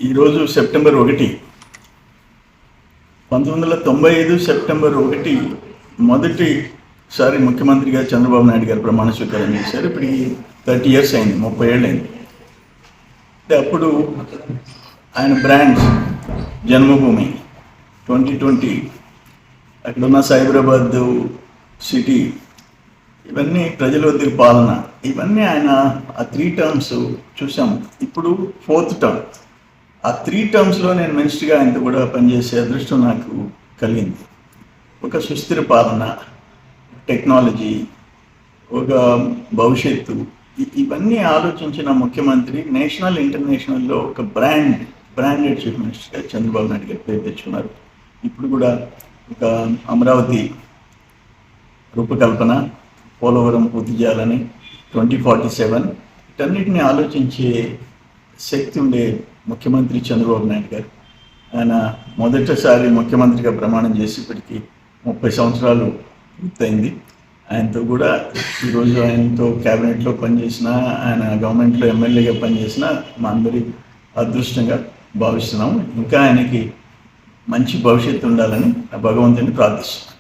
ఈరోజు September 1, 1995 September 1 మొదటిసారి ముఖ్యమంత్రిగా చంద్రబాబు నాయుడు గారు ప్రమాణ స్వీకారం చేశారు. ఇప్పుడు 30 years అయింది, 30 ఏళ్ళు అయింది. అప్పుడు ఆయన బ్రాండ్ జన్మభూమి 2020, అక్కడున్న సైబరాబాద్ సిటీ, ఇవన్నీ ప్రజల వద్దకు పాలన, ఇవన్నీ ఆయన ఆ 3 terms చూసాము. ఇప్పుడు 4th term. ఆ 3 termsలో నేను మినిస్టర్గా ఆయనతో కూడా పనిచేసే అదృష్టం నాకు కలిగింది. ఒక సుస్థిర పాలన, టెక్నాలజీ, ఒక భవిష్యత్తు, ఇవన్నీ ఆలోచించిన ముఖ్యమంత్రి నేషనల్ ఇంటర్నేషనల్లో ఒక బ్రాండెడ్ చీఫ్ మినిస్టర్గా చంద్రబాబు నాయుడు గారు పేరు తెచ్చుకున్నారు. ఇప్పుడు కూడా ఒక అమరావతి రూపకల్పన, పోలవరం పూర్తి చేయాలని 2047, వీటన్నిటిని ఆలోచించే శక్తి ఉండే ముఖ్యమంత్రి చంద్రబాబు నాయుడు గారు. ఆయన మొదటిసారి ముఖ్యమంత్రిగా ప్రమాణం చేసి ఇప్పటికీ 30 సంవత్సరాలు పూర్తయింది. ఆయనతో కూడా ఈరోజు ఆయనతో క్యాబినెట్లో పనిచేసిన, ఆయన గవర్నమెంట్లో ఎమ్మెల్యేగా పనిచేసిన మా అందరి అదృష్టంగా భావిస్తున్నాము. ఇంకా ఆయనకి మంచి భవిష్యత్తు ఉండాలని భగవంతుని ప్రార్థిస్తున్నాం.